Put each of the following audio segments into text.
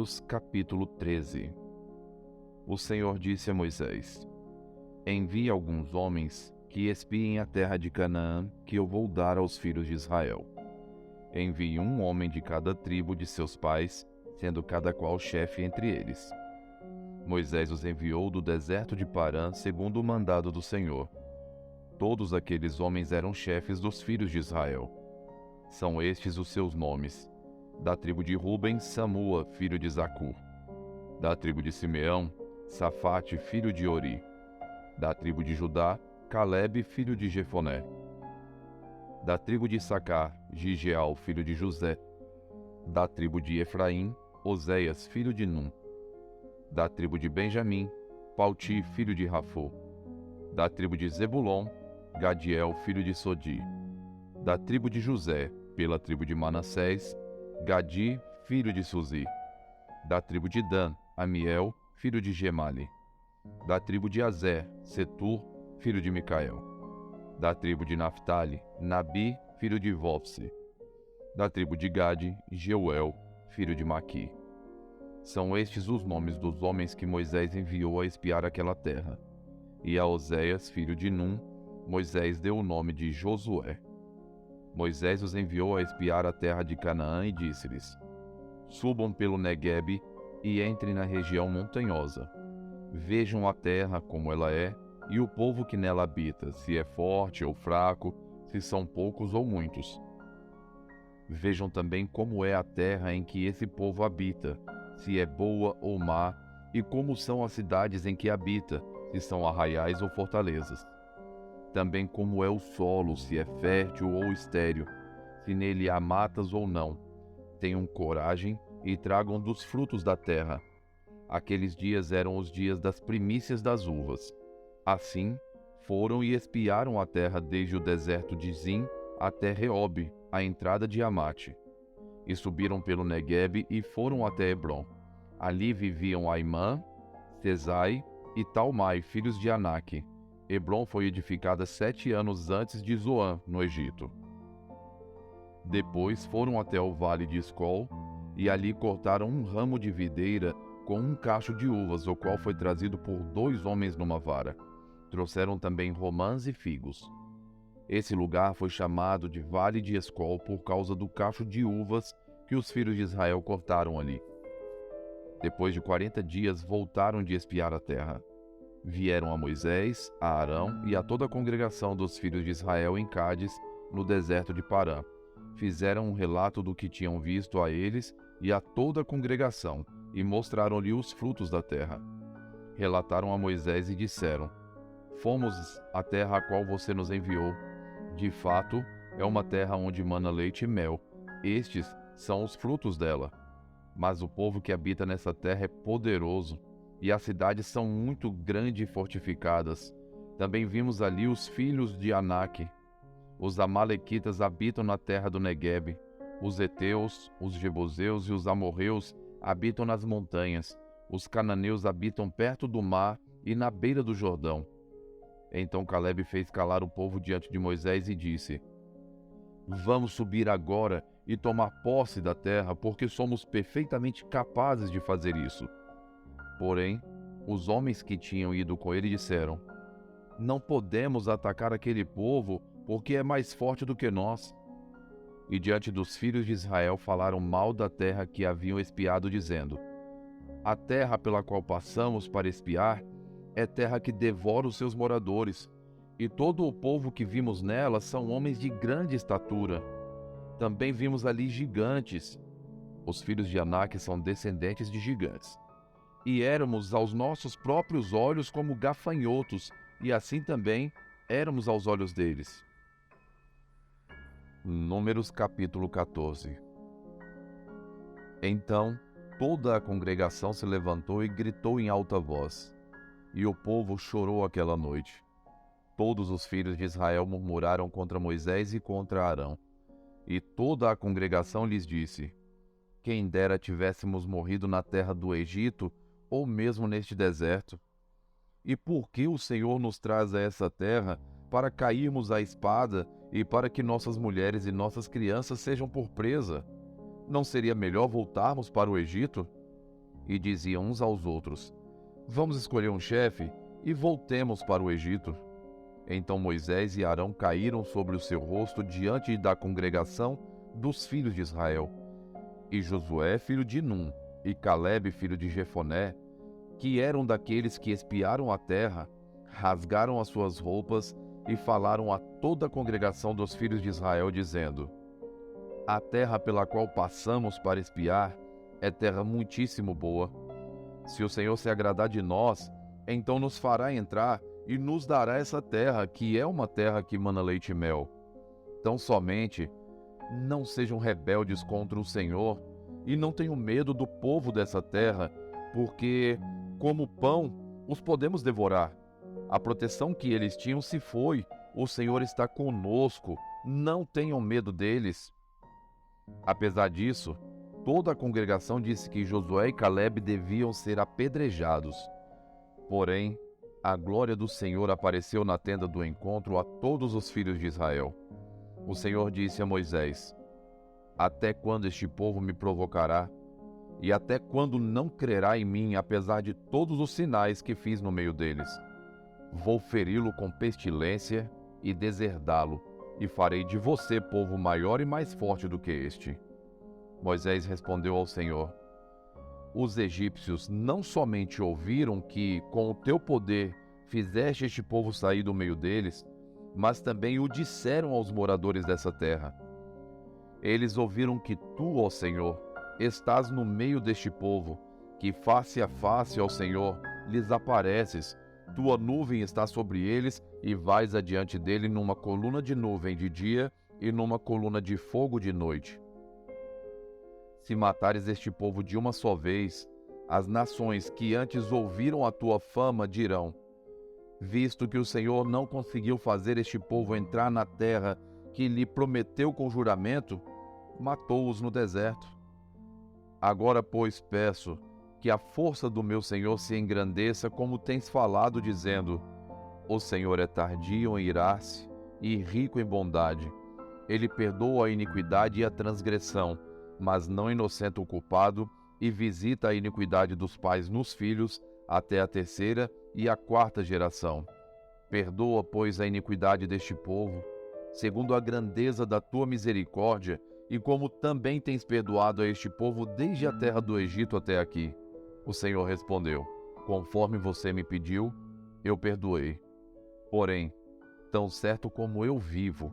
Números capítulo 13. O Senhor disse a Moisés: Envie alguns homens que espiem a terra de Canaã, que eu vou dar aos filhos de Israel. Envie um homem de cada tribo de seus pais, sendo cada qual chefe entre eles. Moisés os enviou do deserto de Parã, segundo o mandado do Senhor. Todos aqueles homens eram chefes dos filhos de Israel. São estes os seus nomes: da tribo de Ruben, Samua, filho de Zacur; da tribo de Simeão, Safate, filho de Ori; da tribo de Judá, Calebe, filho de Jefoné; da tribo de Issacar, Gigeal, filho de José; da tribo de Efraim, Oséias, filho de Num; da tribo de Benjamim, Palti, filho de Rafô; da tribo de Zebulon, Gadiel, filho de Sodi; da tribo de José, pela tribo de Manassés, Gadi, filho de Suzi; da tribo de Dan, Amiel, filho de Gemali; da tribo de Azer, Setur, filho de Micael; da tribo de Naphtali, Nabi, filho de Vofsi; da tribo de Gade, Jeuel, filho de Maqui. São estes os nomes dos homens que Moisés enviou a espiar aquela terra. E a Oséias, filho de Num, Moisés deu o nome de Josué. Moisés os enviou a espiar a terra de Canaã e disse-lhes: Subam pelo Neguebe e entrem na região montanhosa. Vejam a terra como ela é, e o povo que nela habita, se é forte ou fraco, se são poucos ou muitos. Vejam também como é a terra em que esse povo habita, se é boa ou má, e como são as cidades em que habita, se são arraiais ou fortalezas. Também como é o solo, se é fértil ou estéril, se nele há matas ou não. Tenham coragem e tragam dos frutos da terra. Aqueles dias eram os dias das primícias das uvas. Assim, foram e espiaram a terra desde o deserto de Zim até Reobe, a entrada de Amate. E subiram pelo Neguebe e foram até Hebrom. Ali viviam Aimã, Sesai e Talmai, filhos de Aнаque. Hebrom foi edificada 7 anos antes de Zoã, no Egito. Depois foram até o vale de Escol, e ali cortaram um ramo de videira com um cacho de uvas, o qual foi trazido por 2 homens numa vara. Trouxeram também romãs e figos. Esse lugar foi chamado de Vale de Escol por causa do cacho de uvas que os filhos de Israel cortaram ali. Depois de 40 dias voltaram de espiar a terra. Vieram a Moisés, a Arão e a toda a congregação dos filhos de Israel em Cádiz, no deserto de Parã. Fizeram um relato do que tinham visto a eles e a toda a congregação, e mostraram-lhe os frutos da terra. Relataram a Moisés e disseram: Fomos à terra a qual você nos enviou. De fato, é uma terra onde mana leite e mel. Estes são os frutos dela. Mas o povo que habita nessa terra é poderoso, e as cidades são muito grandes e fortificadas. Também vimos ali os filhos de Aнаque. Os amalequitas habitam na terra do Neguebe. Os heteus, os jebuseus e os amorreus habitam nas montanhas. Os cananeus habitam perto do mar e na beira do Jordão. Então Calebe fez calar o povo diante de Moisés e disse: Vamos subir agora e tomar posse da terra, porque somos perfeitamente capazes de fazer isso. Porém, os homens que tinham ido com ele disseram: Não podemos atacar aquele povo, porque é mais forte do que nós. E diante dos filhos de Israel falaram mal da terra que haviam espiado, dizendo: A terra pela qual passamos para espiar é terra que devora os seus moradores, e todo o povo que vimos nela são homens de grande estatura. Também vimos ali gigantes. Os filhos de Aнаque são descendentes de gigantes. E éramos aos nossos próprios olhos como gafanhotos, e assim também éramos aos olhos deles. Números capítulo 14. Então toda a congregação se levantou e gritou em alta voz, e o povo chorou aquela noite. Todos os filhos de Israel murmuraram contra Moisés e contra Arão. E toda a congregação lhes disse: Quem dera tivéssemos morrido na terra do Egito, ou mesmo neste deserto. E por que o Senhor nos traz a essa terra, para cairmos à espada e para que nossas mulheres e nossas crianças sejam por presa? Não seria melhor voltarmos para o Egito? e diziam uns aos outros: Vamos escolher um chefe e voltemos para o Egito. Então Moisés e Arão caíram sobre o seu rosto diante da congregação dos filhos de Israel. E Josué, filho de Num, e Calebe, filho de Jefoné, que eram daqueles que espiaram a terra, rasgaram as suas roupas e falaram a toda a congregação dos filhos de Israel, dizendo: A terra pela qual passamos para espiar é terra muitíssimo boa. Se o Senhor se agradar de nós, então nos fará entrar e nos dará essa terra, que é uma terra que mana leite e mel. Tão somente não sejam rebeldes contra o Senhor e não tenham medo do povo dessa terra, porque, como pão, os podemos devorar. A proteção que eles tinham se foi, o Senhor está conosco, não tenham medo deles. Apesar disso, toda a congregação disse que Josué e Calebe deviam ser apedrejados. Porém, a glória do Senhor apareceu na tenda do encontro a todos os filhos de Israel. O Senhor disse a Moisés: Até quando este povo me provocará? E até quando não crerá em mim, apesar de todos os sinais que fiz no meio deles? Vou feri-lo com pestilência e deserdá-lo, e farei de você povo maior e mais forte do que este. Moisés respondeu ao Senhor: Os egípcios não somente ouviram que, com o teu poder, fizeste este povo sair do meio deles, mas também o disseram aos moradores dessa terra. Eles ouviram que tu, ó Senhor, estás no meio deste povo, que face a face ao Senhor lhes apareces. Tua nuvem está sobre eles e vais adiante dele numa coluna de nuvem de dia e numa coluna de fogo de noite. Se matares este povo de uma só vez, as nações que antes ouviram a tua fama dirão: Visto que o Senhor não conseguiu fazer este povo entrar na terra que lhe prometeu com juramento, matou-os no deserto. Agora, pois, peço que a força do meu Senhor se engrandeça, como tens falado, dizendo: O Senhor é tardio em irar-se e rico em bondade. Ele perdoa a iniquidade e a transgressão, mas não inocenta o culpado, e visita a iniquidade dos pais nos filhos, até a terceira e a quarta geração. Perdoa, pois, a iniquidade deste povo, segundo a grandeza da tua misericórdia, e como também tens perdoado a este povo desde a terra do Egito até aqui. O Senhor respondeu: Conforme você me pediu, eu perdoei. Porém, tão certo como eu vivo,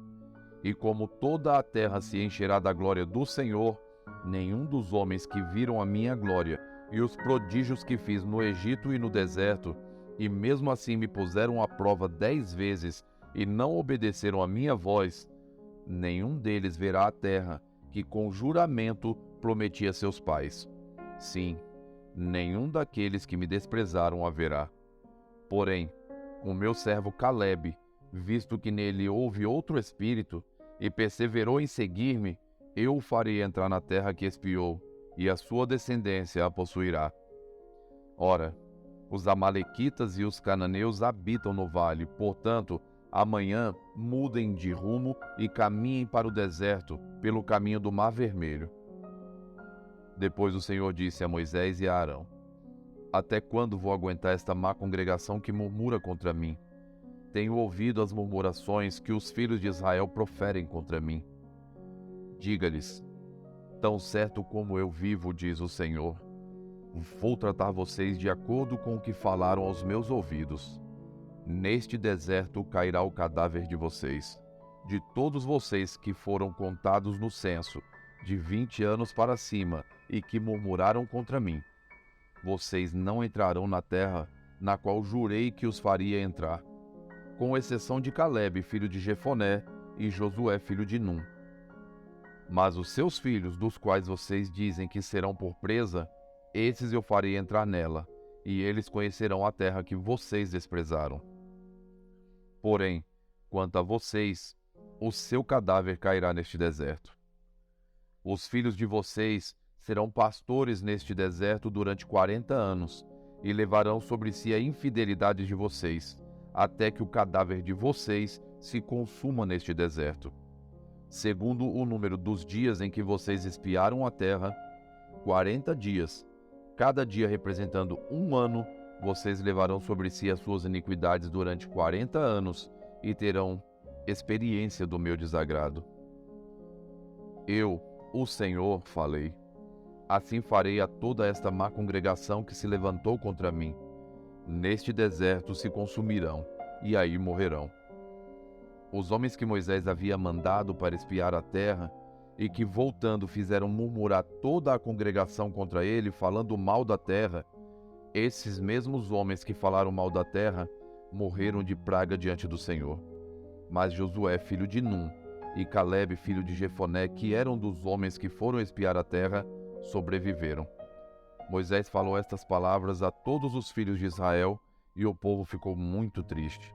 e como toda a terra se encherá da glória do Senhor, nenhum dos homens que viram a minha glória e os prodígios que fiz no Egito e no deserto, e mesmo assim me puseram à prova 10 vezes e não obedeceram à minha voz, nenhum deles verá a terra que com juramento prometi a seus pais. Sim, nenhum daqueles que me desprezaram a verá. Porém, o meu servo Calebe, visto que nele houve outro espírito, e perseverou em seguir-me, eu o farei entrar na terra que espiou, e a sua descendência a possuirá. Ora, os amalequitas e os cananeus habitam no vale, portanto, amanhã mudem de rumo e caminhem para o deserto, pelo caminho do Mar Vermelho. Depois o Senhor disse a Moisés e a Arão: Até quando vou aguentar esta má congregação que murmura contra mim? Tenho ouvido as murmurações que os filhos de Israel proferem contra mim. Diga-lhes: Tão certo como eu vivo, diz o Senhor, vou tratar vocês de acordo com o que falaram aos meus ouvidos. Neste deserto cairá o cadáver de vocês, de todos vocês que foram contados no censo, de 20 anos para cima, e que murmuraram contra mim. Vocês não entrarão na terra na qual jurei que os faria entrar, com exceção de Calebe, filho de Jefoné, e Josué, filho de Num. Mas os seus filhos, dos quais vocês dizem que serão por presa, esses eu farei entrar nela, e eles conhecerão a terra que vocês desprezaram. Porém, quanto a vocês, o seu cadáver cairá neste deserto. Os filhos de vocês serão pastores neste deserto durante 40 anos, e levarão sobre si a infidelidade de vocês, até que o cadáver de vocês se consuma neste deserto. Segundo o número dos dias em que vocês espiaram a terra, 40 dias, cada dia representando 1 ano, vocês levarão sobre si as suas iniquidades durante 40 anos e terão experiência do meu desagrado. Eu, o Senhor, falei. Assim farei a toda esta má congregação que se levantou contra mim. Neste deserto se consumirão, e aí morrerão. Os homens que Moisés havia mandado para espiar a terra, e que voltando fizeram murmurar toda a congregação contra ele, falando mal da terra, esses mesmos homens que falaram mal da terra, morreram de praga diante do Senhor. Mas Josué, filho de Num, e Calebe, filho de Jefoné, que eram dos homens que foram espiar a terra, sobreviveram. Moisés falou estas palavras a todos os filhos de Israel, e o povo ficou muito triste.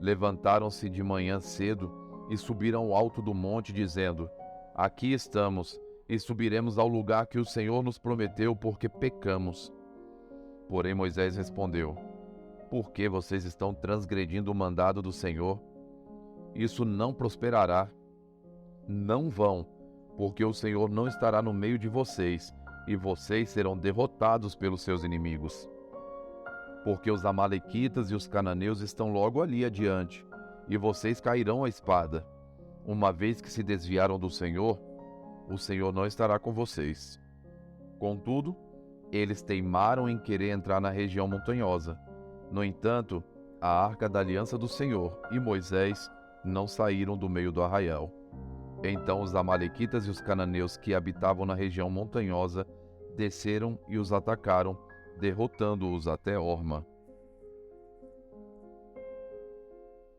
Levantaram-se de manhã cedo e subiram ao alto do monte, dizendo: Aqui estamos, e subiremos ao lugar que o Senhor nos prometeu, porque pecamos. Porém Moisés respondeu: Por que vocês estão transgredindo o mandado do Senhor? Isso não prosperará. Não vão, porque o Senhor não estará no meio de vocês, e vocês serão derrotados pelos seus inimigos. Porque os amalequitas e os cananeus estão logo ali adiante, e vocês cairão à espada. Uma vez que se desviaram do Senhor, o Senhor não estará com vocês. Contudo, eles teimaram em querer entrar na região montanhosa. No entanto, a arca da aliança do Senhor e Moisés não saíram do meio do arraial. Então os amalequitas e os cananeus que habitavam na região montanhosa desceram e os atacaram, derrotando-os até Horma.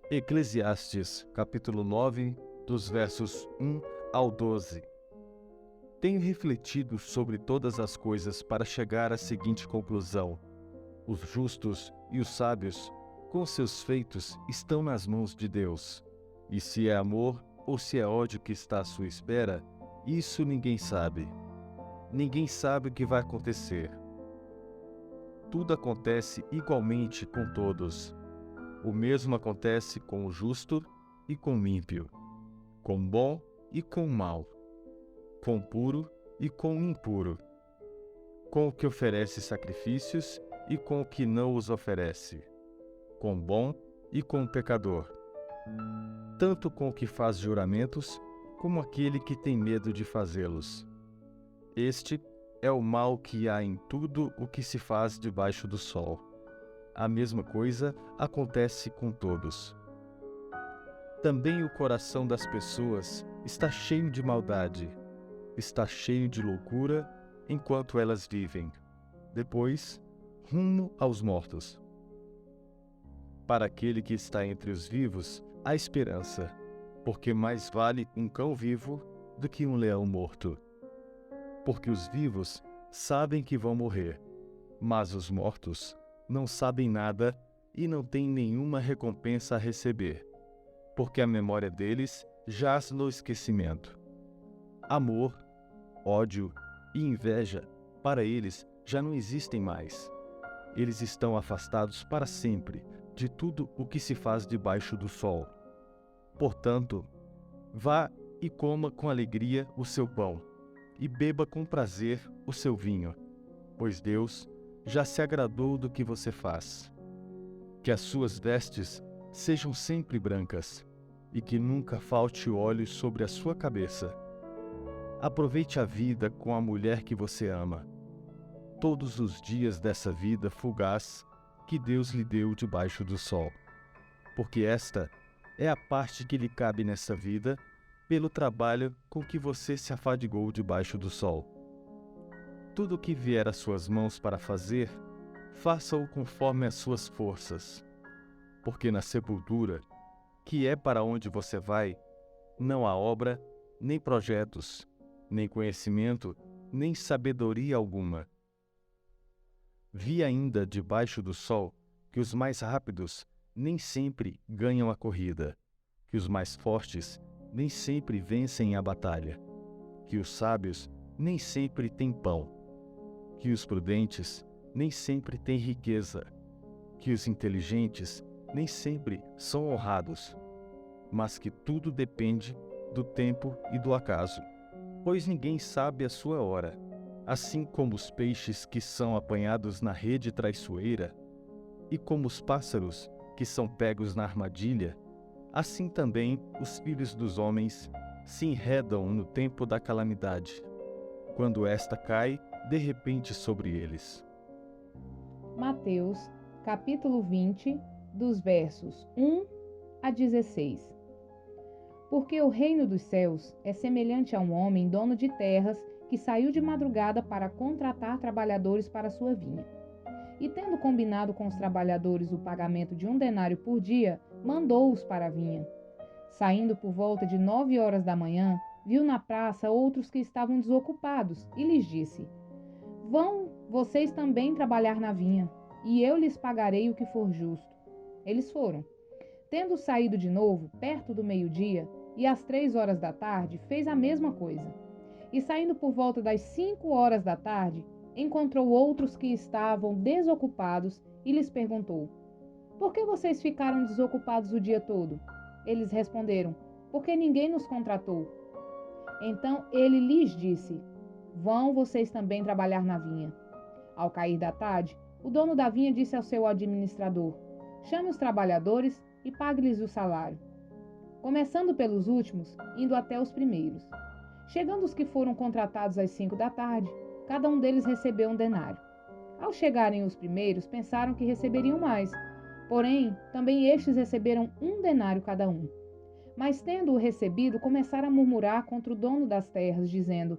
Eclesiastes, capítulo 9, dos versos 1 ao 12. Tenho refletido sobre todas as coisas para chegar à seguinte conclusão: os justos e os sábios, com seus feitos, estão nas mãos de Deus. E se é amor ou se é ódio que está à sua espera, isso ninguém sabe. Ninguém sabe o que vai acontecer. Tudo acontece igualmente com todos. O mesmo acontece com o justo e com o ímpio, com o bom e com o mau, com o puro e com o impuro, com o que oferece sacrifícios e com o que não os oferece, com o bom e com o pecador, tanto com o que faz juramentos, como aquele que tem medo de fazê-los. Este é o mal que há em tudo o que se faz debaixo do sol. A mesma coisa acontece com todos. Também o coração das pessoas está cheio de maldade, está cheio de loucura enquanto elas vivem. Depois, rumo aos mortos. Para aquele que está entre os vivos, há esperança, porque mais vale um cão vivo do que um leão morto. Porque os vivos sabem que vão morrer, mas os mortos não sabem nada e não têm nenhuma recompensa a receber, porque a memória deles jaz no esquecimento. Amor, ódio e inveja, para eles, já não existem mais. Eles estão afastados para sempre de tudo o que se faz debaixo do sol. Portanto, vá e coma com alegria o seu pão, e beba com prazer o seu vinho, pois Deus já se agradou do que você faz. Que as suas vestes sejam sempre brancas, e que nunca falte óleo sobre a sua cabeça. Aproveite a vida com a mulher que você ama, todos os dias dessa vida fugaz que Deus lhe deu debaixo do sol, porque esta é a parte que lhe cabe nessa vida, pelo trabalho com que você se afadigou debaixo do sol. Tudo o que vier às suas mãos para fazer, faça-o conforme as suas forças, porque na sepultura, que é para onde você vai, não há obra, nem projetos, nem conhecimento, nem sabedoria alguma. Vi ainda debaixo do sol que os mais rápidos nem sempre ganham a corrida, que os mais fortes nem sempre vencem a batalha, que os sábios nem sempre têm pão, que os prudentes nem sempre têm riqueza, que os inteligentes nem sempre são honrados, mas que tudo depende do tempo e do acaso, pois ninguém sabe a sua hora. Assim como os peixes que são apanhados na rede traiçoeira, e como os pássaros que são pegos na armadilha, assim também os filhos dos homens se enredam no tempo da calamidade, quando esta cai de repente sobre eles. Mateus, capítulo 20, dos versos 1 a 16. Porque o reino dos céus é semelhante a um homem dono de terras que saiu de madrugada para contratar trabalhadores para sua vinha. E tendo combinado com os trabalhadores o pagamento de 1 denário por dia, mandou-os para a vinha. Saindo por volta de 9 horas da manhã, viu na praça outros que estavam desocupados e lhes disse: Vão vocês também trabalhar na vinha, e eu lhes pagarei o que for justo. Eles foram. Tendo saído de novo, perto do meio-dia, e às 3 horas da tarde, fez a mesma coisa. E saindo por volta das 5 horas da tarde, encontrou outros que estavam desocupados e lhes perguntou: Por que vocês ficaram desocupados o dia todo? Eles responderam: Porque ninguém nos contratou. Então ele lhes disse: Vão vocês também trabalhar na vinha. Ao cair da tarde, o dono da vinha disse ao seu administrador: Chame os trabalhadores e pague-lhes o salário, começando pelos últimos, indo até os primeiros. Chegando os que foram contratados às 5 da tarde, cada um deles recebeu 1 denário. Ao chegarem os primeiros, pensaram que receberiam mais, porém, também estes receberam 1 denário cada um. Mas tendo-o recebido, começaram a murmurar contra o dono das terras, dizendo: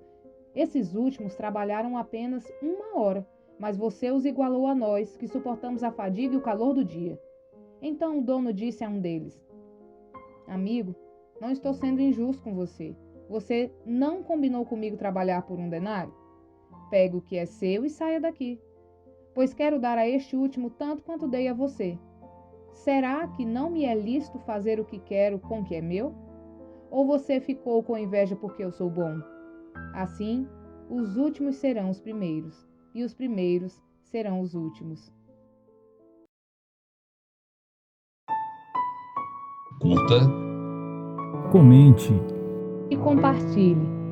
Esses últimos trabalharam apenas 1 hora, mas você os igualou a nós, que suportamos a fadiga e o calor do dia. Então o dono disse a um deles: Amigo, não estou sendo injusto com você. Você não combinou comigo trabalhar por 1 denário? Pegue o que é seu e saia daqui, pois quero dar a este último tanto quanto dei a você. Será que não me é lícito fazer o que quero com o que é meu? Ou você ficou com inveja porque eu sou bom? Assim, os últimos serão os primeiros, e os primeiros serão os últimos. Curta, Comente. E compartilhe.